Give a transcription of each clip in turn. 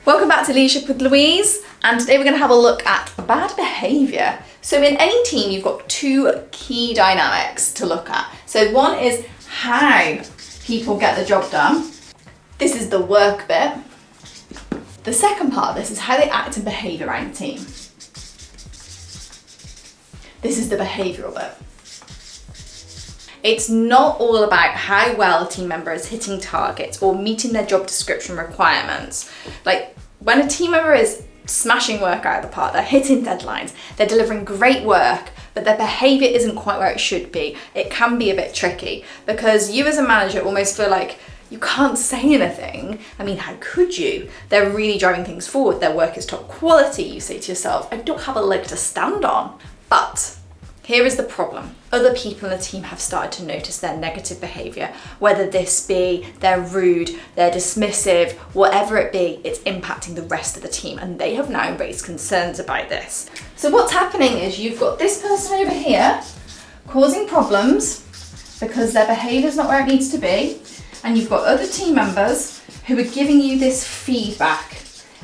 Welcome back to Leadership with Louise, and today we're going to have a look at bad behaviour. So in any team you've got two key dynamics to look at. So one is how people get the job done. This is the work bit. The second part of this is how they act and behave around the team. This is the behavioural bit. It's not all about how well a team member is hitting targets or meeting their job description requirements. Like when a team member is smashing work out of the park, they're hitting deadlines, they're delivering great work, but their behaviour isn't quite where it should be. It can be a bit tricky because you as a manager almost feel like you can't say anything. I mean, how could you? They're really driving things forward. Their work is top quality. You say to yourself, I don't have a leg to stand on. But here is the problem. Other people in the team have started to notice their negative behaviour, whether this be they're rude, they're dismissive, whatever it be, it's impacting the rest of the team, and they have now raised concerns about this. So what's happening is you've got this person over here causing problems because their behaviour is not where it needs to be, and you've got other team members who are giving you this feedback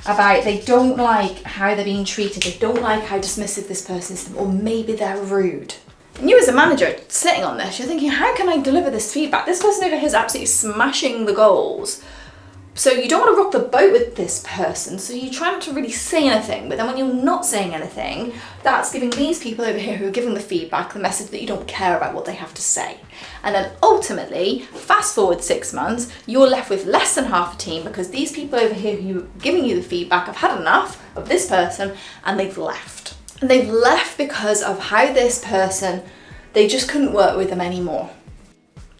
about they don't like how they're being treated, they don't like how dismissive this person is, or maybe they're rude. And you as a manager sitting on this, you're thinking, how can I deliver this feedback? This person over here is absolutely smashing the goals. So you don't want to rock the boat with this person, so you try not to really say anything, but then when you're not saying anything, that's giving these people over here who are giving the feedback the message that you don't care about what they have to say. And then ultimately, fast forward 6 months, you're left with less than half a team because these people over here who are giving you the feedback have had enough of this person and they've left. And they've left because of how this person, they just couldn't work with them anymore.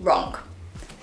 Wrong.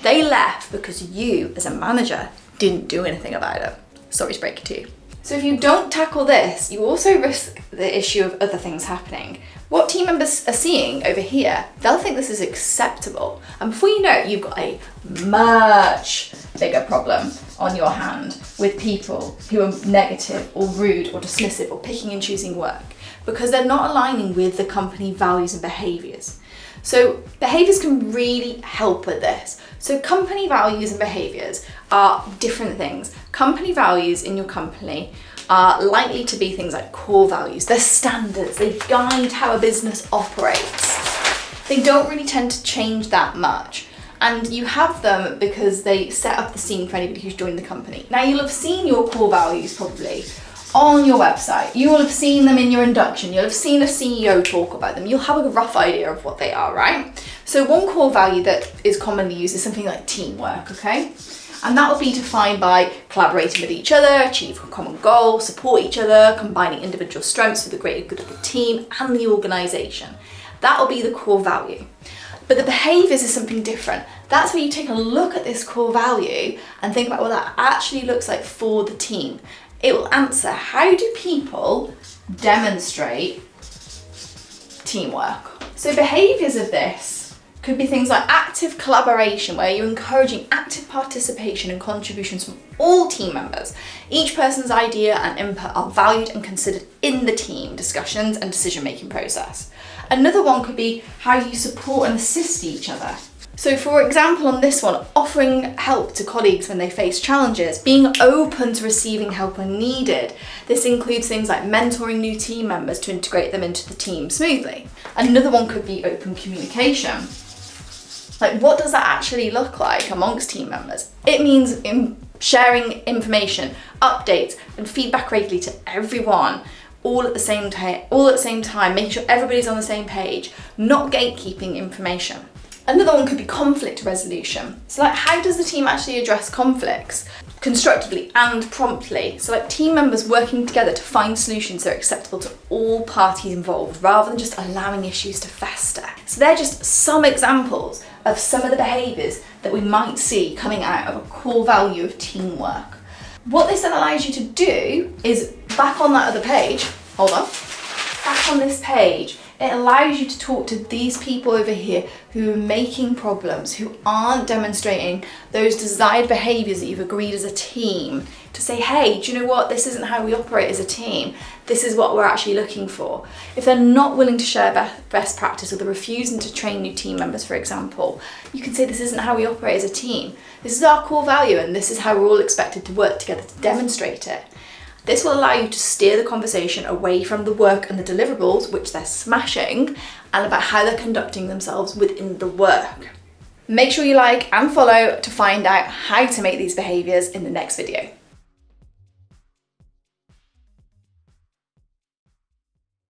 They left because you as a manager didn't do anything about it. Sorry to break it to you. So if you don't tackle this, you also risk the issue of other things happening. What team members are seeing over here, they'll think this is acceptable. And before you know it, you've got a much bigger problem on your hand with people who are negative or rude or dismissive or picking and choosing work because they're not aligning with the company values and behaviours. So behaviours can really help with this. So company values and behaviours are different things. Company values in your company are likely to be things like core values. They're standards, they guide how a business operates. They don't really tend to change that much. And you have them because they set up the scene for anybody who's joined the company. Now you'll have seen your core values probably on your website. You will have seen them in your induction. You'll have seen a CEO talk about them. You'll have a rough idea of what they are, right? So one core value that is commonly used is something like teamwork, okay? And that will be defined by collaborating with each other, achieve a common goal, support each other, combining individual strengths for the greater good of the team and the organisation. That will be the core value. But the behaviours is something different. That's where you take a look at this core value and think about what that actually looks like for the team. It will answer, how do people demonstrate teamwork? So behaviours of this could be things like active collaboration, where you're encouraging active participation and contributions from all team members. Each person's idea and input are valued and considered in the team discussions and decision-making process. Another one could be how you support and assist each other. So for example, on this one, offering help to colleagues when they face challenges, being open to receiving help when needed. This includes things like mentoring new team members to integrate them into the team smoothly. Another one could be open communication. Like, what does that actually look like amongst team members? It means sharing information, updates, and feedback regularly to everyone, all at the same time, making sure everybody's on the same page, not gatekeeping information. Another one could be conflict resolution. So like, how does the team actually address conflicts constructively and promptly? So like team members working together to find solutions that are acceptable to all parties involved rather than just allowing issues to fester. So they're just some examples of some of the behaviours that we might see coming out of a core value of teamwork. What this then allows you to do is, back on that other page, back on this page, it allows you to talk to these people over here who are making problems, who aren't demonstrating those desired behaviours that you've agreed as a team, to say, hey, do you know what, this isn't how we operate as a team, this is what we're actually looking for. If they're not willing to share best practice, or they're refusing to train new team members, for example, you can say this isn't how we operate as a team. This is our core value and this is how we're all expected to work together to demonstrate it. This will allow you to steer the conversation away from the work and the deliverables, which they're smashing, and about how they're conducting themselves within the work. Make sure you like and follow to find out how to make these behaviours in the next video.